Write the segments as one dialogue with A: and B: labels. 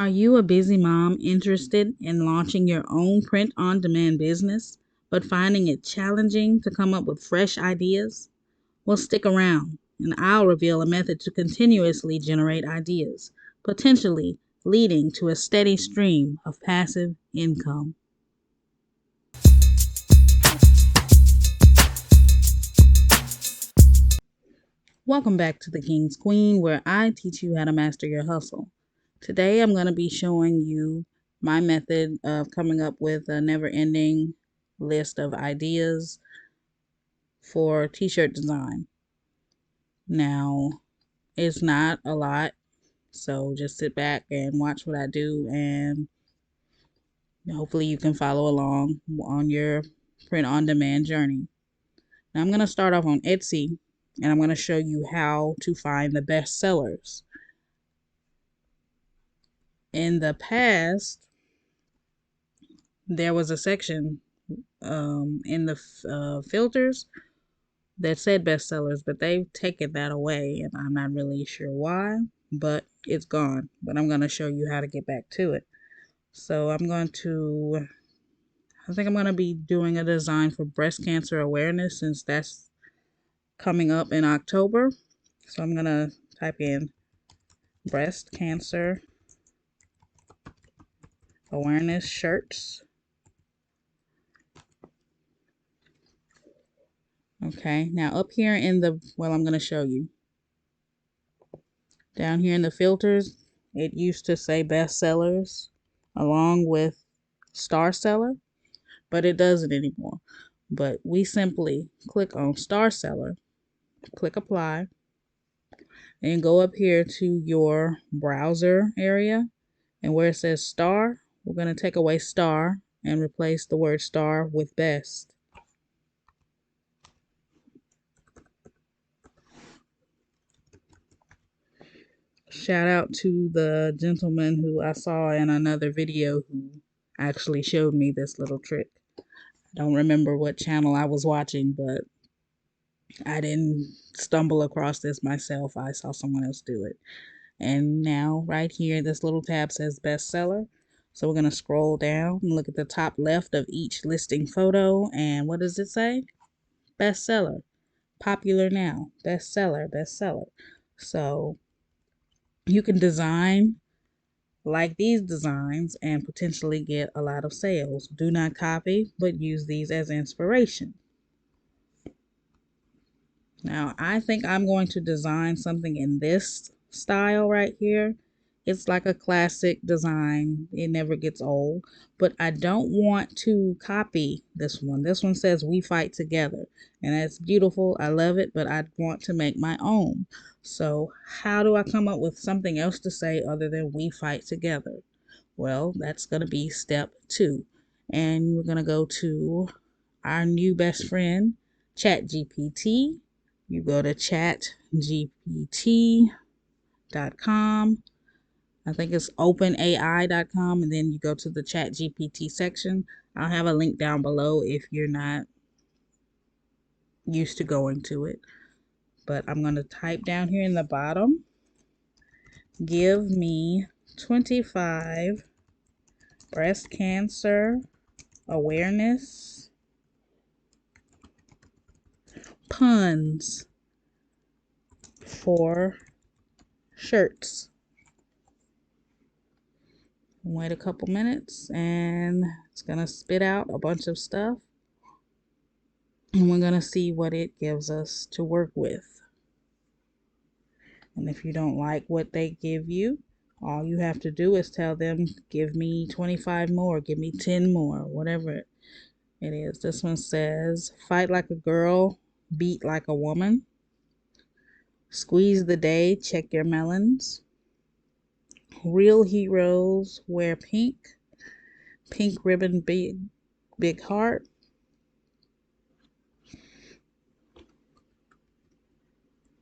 A: Are you a busy mom interested in launching your own print-on-demand business, but finding it challenging to come up with fresh ideas? Well, stick around, and I'll reveal a method to continuously generate ideas, potentially leading to a steady stream of passive income. Welcome back to The King's Queen, where I teach you how to master your hustle. Today I'm going to be showing you my method of coming up with a never-ending list of ideas for t-shirt design. Now, it's not a lot, so just sit back and watch what I do, and hopefully you can follow along on your print-on-demand journey. Now I'm going to start off on Etsy, and I'm going to show you how to find the best sellers. In the past, there was a section in the filters that said bestsellers, but they've taken that away, and I'm not really sure why, but it's gone. But I'm going to show you how to get back to it. So I think I'm going to be doing a design for breast cancer awareness, since that's coming up in October. So I'm going to type in breast cancer awareness shirts. Okay, now up here in the, I'm going to show you. Down here in the filters, it used to say bestsellers along with star seller, but it doesn't anymore. But we simply click on star seller, click apply, and go up here to your browser area, and where it says star, we're going to take away star and replace the word star with best. Shout out to the gentleman who I saw in another video who actually showed me this little trick. I don't remember what channel I was watching, but I didn't stumble across this myself. I saw someone else do it. And now right here, this little tab says bestseller. So we're going to scroll down and look at the top left of each listing photo. And what does it say? Bestseller. Popular now. Bestseller. Bestseller. So you can design like these designs and potentially get a lot of sales. Do not copy, but use these as inspiration. Now, I think I'm going to design something in this style right here. It's like a classic design. It never gets old, but I don't want to copy this one. This one says "We Fight Together," and that's beautiful. I love it, but I want to make my own. So how do I come up with something else to say other than "We Fight Together"? Well, that's going to be step 2. And we're going to go to our new best friend, ChatGPT. You go to chatgpt.com. I think it's openai.com, and then you go to the ChatGPT section. I'll have a link down below if you're not used to going to it. But I'm going to type down here in the bottom, give me 25 breast cancer awareness puns for shirts. Wait a couple minutes and it's gonna spit out a bunch of stuff, and we're gonna see what it gives us to work with. And if you don't like what they give you, all you have to do is tell them, give me 25 more, give me 10 more, whatever it is. This one says, fight like a girl, beat like a woman, squeeze the day, check your melons, real heroes wear pink, pink ribbon, big heart,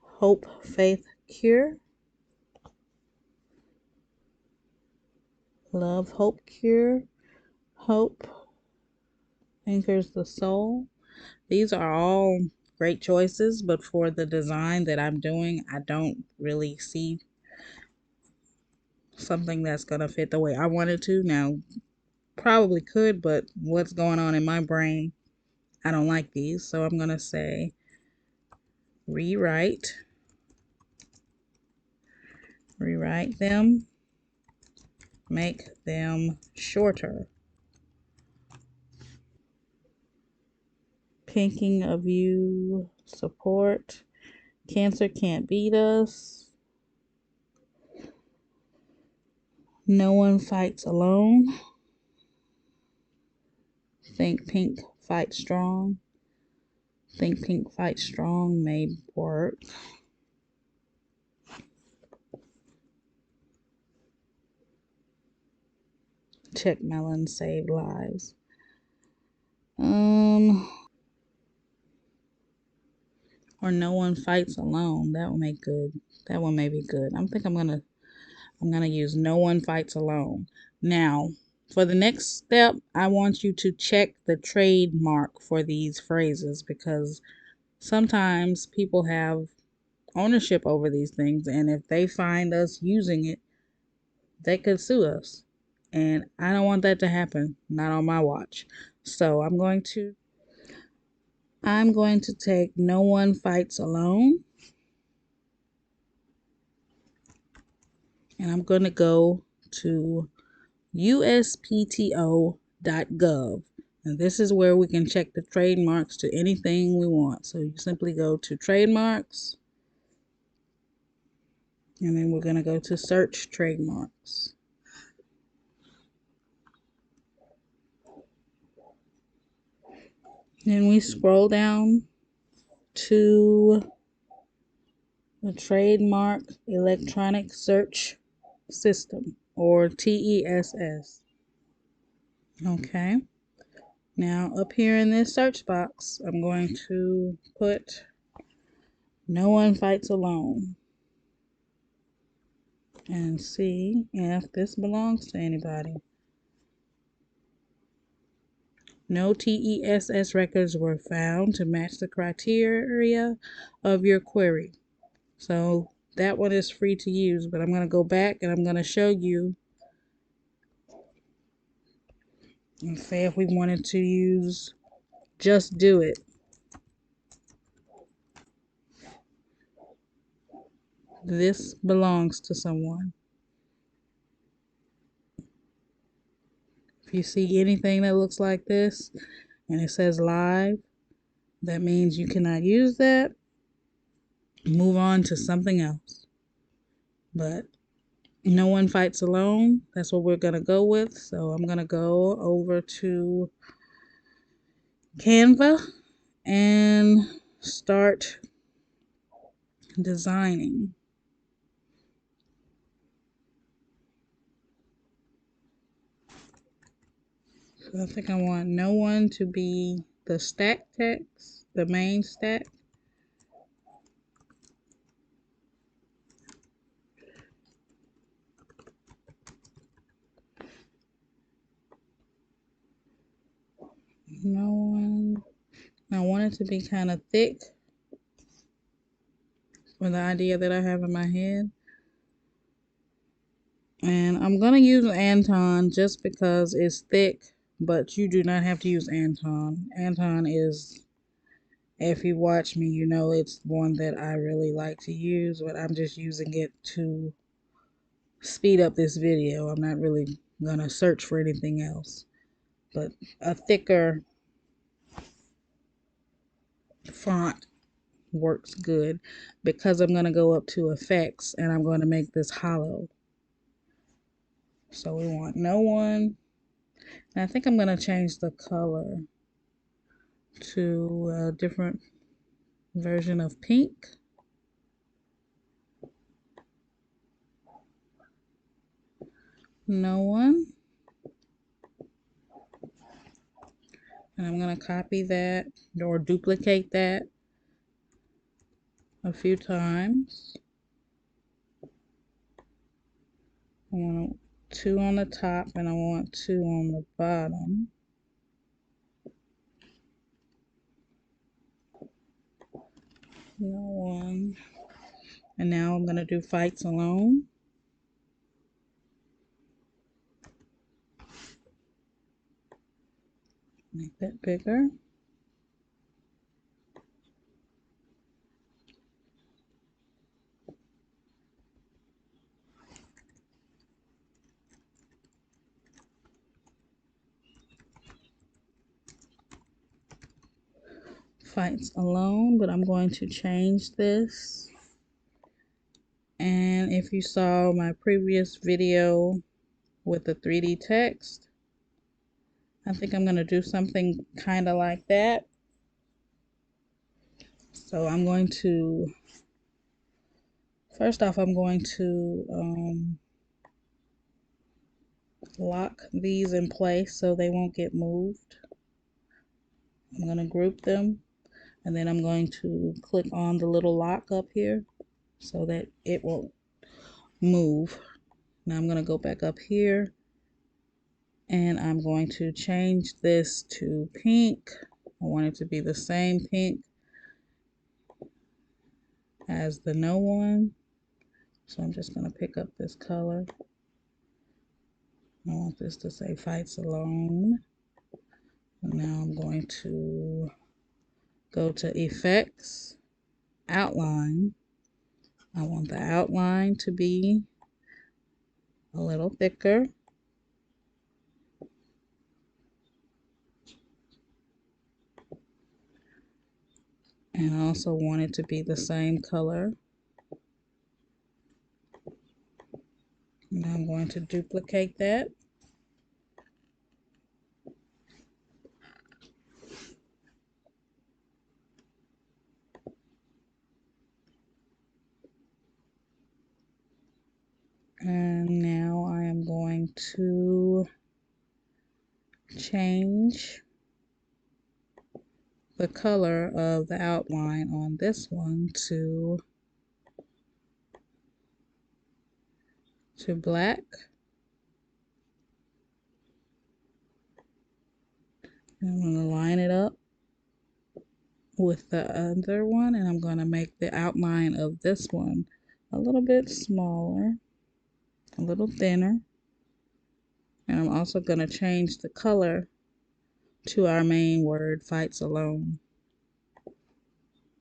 A: hope, faith, cure, love, hope, cure, hope anchors the soul. These are all great choices, but for the design that I'm doing, I don't really see something that's going to fit the way I want it to. Now, probably could, but what's going on in my brain, I don't like these. So I'm going to say rewrite them, make them shorter. Thinking of you, support. Cancer can't beat us. No one fights alone. Think pink, fight strong. Think pink, fight strong may work. Check melon, save lives. Or no one fights alone. That will make good. That one may be good. I'm gonna use no one fights alone. Now, for the next step, I want you to check the trademark for these phrases, because sometimes people have ownership over these things, and if they find us using it, they could sue us. And I don't want that to happen, not on my watch. So I'm going to take no one fights alone, and I'm going to go to USPTO.gov. And this is where we can check the trademarks to anything we want. So you simply go to trademarks, and then we're going to go to search trademarks. Then we scroll down to the Trademark Electronic Search System, or TESS. Okay. Now up here in this search box, I'm going to put no one fights alone and see if this belongs to anybody. No TESS records were found to match the criteria of your query. So that one is free to use, but I'm going to go back and I'm going to show you and say if we wanted to use just do it. This belongs to someone. If you see anything that looks like this and it says live, that means you cannot use that. Move on to something else. But no one fights alone. That's what we're going to go with. So I'm going to go over to Canva and start designing. So I think I want no one to be the stack text, the main stack. No one. I want it to be kind of thick for the idea that I have in my head. And I'm going to use Anton just because it's thick, but you do not have to use Anton. Anton is, if you watch me, you know it's one that I really like to use, but I'm just using it to speed up this video. I'm not really going to search for anything else. But a thicker font works good because I'm going to go up to effects and I'm going to make this hollow. So we want no one. And I think I'm going to change the color to a different version of pink. No one. And I'm going to copy that or duplicate that a few times. I want 2 on the top and I want 2 on the bottom. No one. And now I'm going to do fights alone. Make that bigger. Fights alone, but I'm going to change this. And if you saw my previous video with the 3D text, I think I'm going to do something kind of like that. So I'm going to, first off, I'm going to lock these in place so they won't get moved. I'm going to group them, and then I'm going to click on the little lock up here so that it won't move. Now I'm going to go back up here, and I'm going to change this to pink. I want it to be the same pink as the no one. So I'm just going to pick up this color. I want this to say fights alone. And now I'm going to go to effects, outline. I want the outline to be a little thicker. And I also want it to be the same color. Now I'm going to duplicate that. And now I am going to change the color of the outline on this one to black. I'm going to line it up with the other one, and I'm going to make the outline of this one a little bit smaller, a little thinner. And I'm also going to change the color to our main word, fights alone.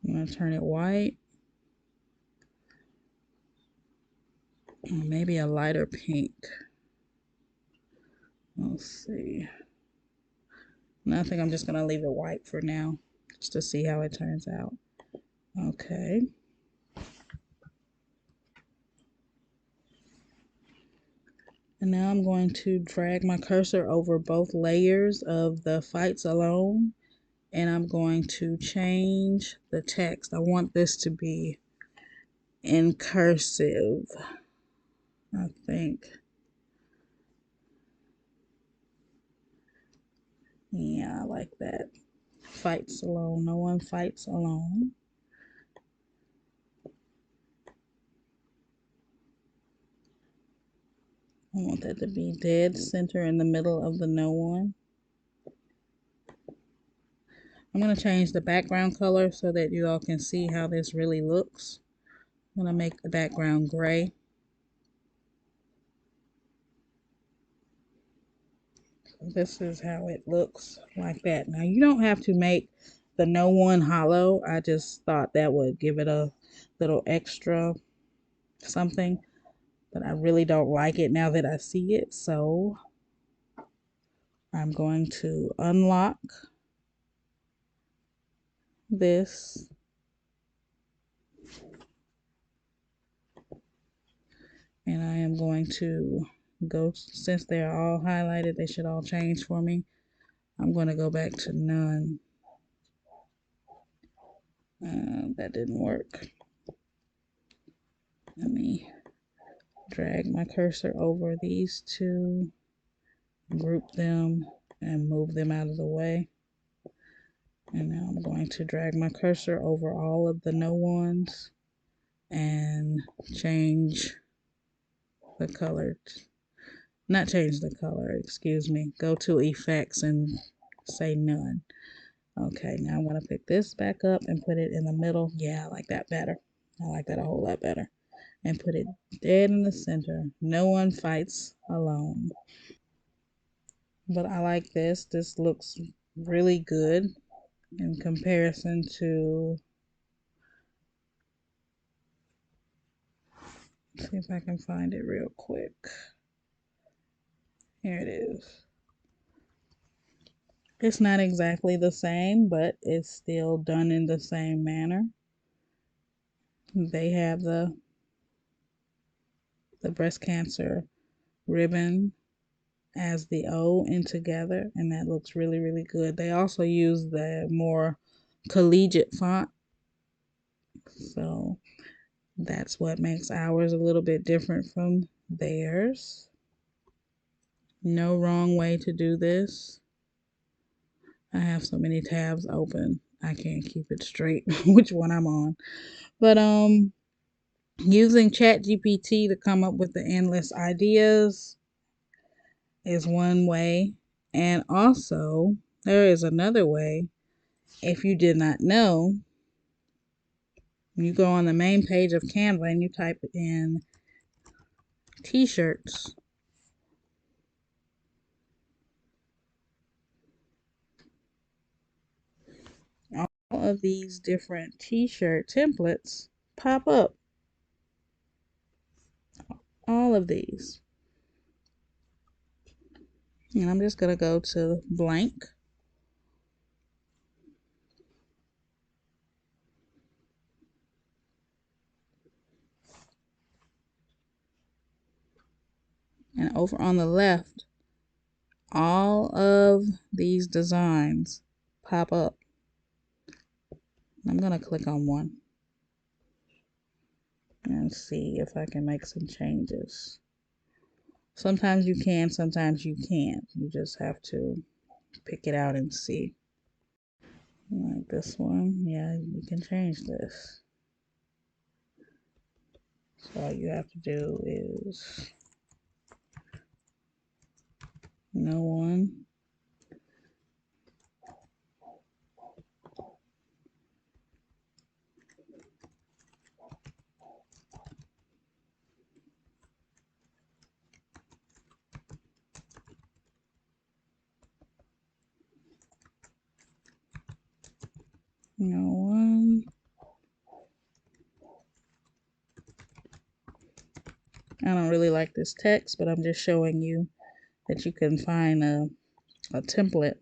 A: I'm going to turn it white, or maybe a lighter pink. Let's see. No, I think I'm just going to leave it white for now, just to see how it turns out. Okay. And now I'm going to drag my cursor over both layers of the fights alone, and I'm going to change the text. I want this to be in cursive, I think. Yeah, I like that. Fights alone. No one fights alone. I want that to be dead center in the middle of the no one. I'm going to change the background color so that you all can see how this really looks. I'm going to make the background gray. So this is how it looks like that. Now you don't have to make the no one hollow. I just thought that would give it a little extra something, but I really don't like it now that I see it. So I'm going to unlock this. And I am going to go, since they're all highlighted, they should all change for me. I'm going to go back to none. That didn't work. Let me drag my cursor over these two, group them, and move them out of the way. And now I'm going to drag my cursor over all of the no ones and change the color. Not change the color, excuse me. Go to effects and say none. Okay, now I'm going to pick this back up and put it in the middle. Yeah, I like that better. I like that a whole lot better. And put it dead in the center. No one fights alone. But I like this. This looks really good in comparison to, see if I can find it real quick. Here it is. It's not exactly the same, but it's still done in the same manner. They have the breast cancer ribbon as the O in together, and that looks really, really good. They also use the more collegiate font, so that's what makes ours a little bit different from theirs. No wrong way to do this. I have so many tabs open, I can't keep it straight which one I'm on. But using ChatGPT to come up with the endless ideas is one way. And also, there is another way. If you did not know, you go on the main page of Canva and you type in t-shirts. All of these different t-shirt templates pop up. All of these. And I'm just going to go to blank. And over on the left, all of these designs pop up. I'm going to click on one and see if I can make some changes. Sometimes you can, sometimes you can't. You just have to pick it out and see. Like this one, yeah, you can change this. So all you have to do is no one. No one. I don't really like this text, but I'm just showing you that you can find a template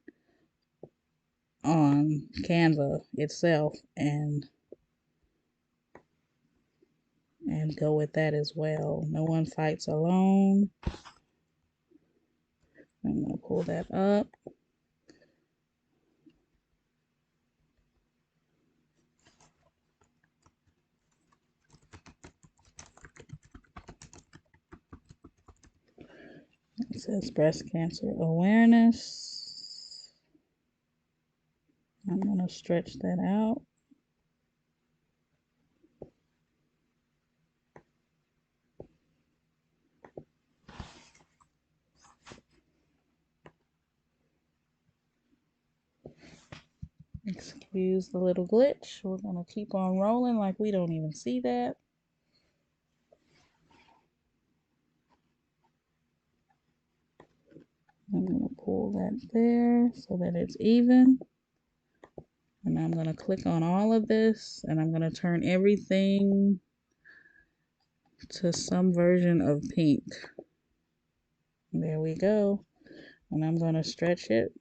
A: on Canva itself and go with that as well. No one fights alone. I'm going to pull that up. It says breast cancer awareness. I'm going to stretch that out. Excuse the little glitch. We're going to keep on rolling like we don't even see that. I'm going to pull that there so that it's even. And I'm going to click on all of this and I'm going to turn everything to some version of pink. There we go. And I'm going to stretch it.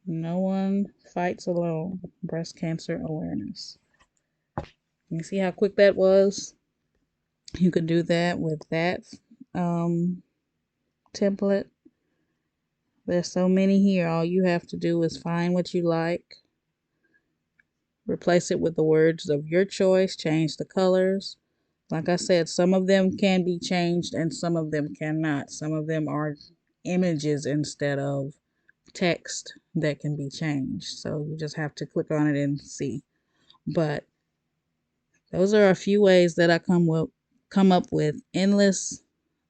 A: No one fights alone. Breast cancer awareness. You see how quick that was? You could do that with that template. There's so many here. All you have to do is find what you like. Replace it with the words of your choice. Change the colors. Like I said, some of them can be changed and some of them cannot. Some of them are images instead of text that can be changed. So you just have to click on it and see. But those are a few ways that I come up with endless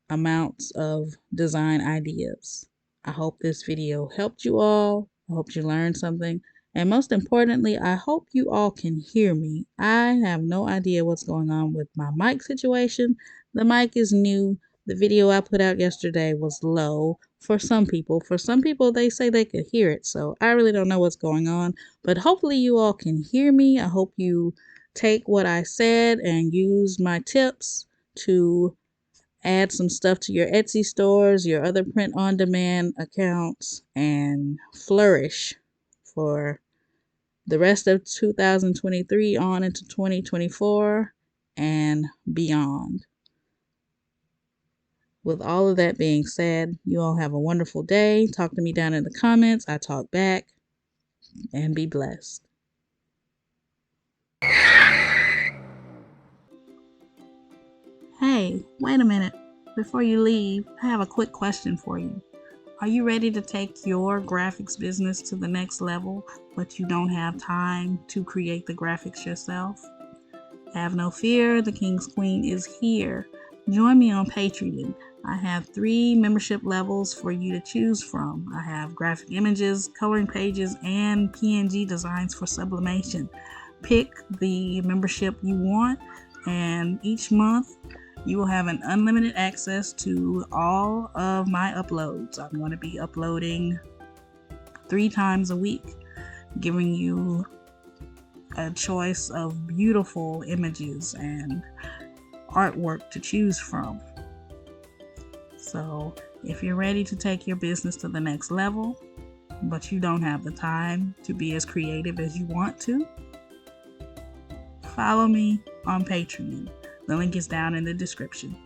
A: amounts of design ideas. I hope this video helped you all. I hope you learned something. And most importantly, I hope you all can hear me. I have no idea what's going on with my mic situation. The mic is new. The video I put out yesterday was low, for some people. For some people, they say they could hear it. So I really don't know what's going on. But hopefully you all can hear me. I hope you take what I said and use my tips to add some stuff to your Etsy stores, your other print on demand accounts, and flourish for the rest of 2023 on into 2024 and beyond. With all of that being said, you all have a wonderful day. Talk to me down in the comments. I talk back, and be blessed. Hey, wait a minute. Before you leave, I have a quick question for you. Are you ready to take your graphics business to the next level, but you don't have time to create the graphics yourself? Have no fear, the King's Queen is here. Join me on Patreon. I have 3 membership levels for you to choose from. I have graphic images, coloring pages, and PNG designs for sublimation. Pick the membership you want, and each month you will have an unlimited access to all of my uploads. I'm going to be uploading 3 times a week, giving you a choice of beautiful images and artwork to choose from. So if you're ready to take your business to the next level, but you don't have the time to be as creative as you want to, follow me on Patreon. The link is down in the description.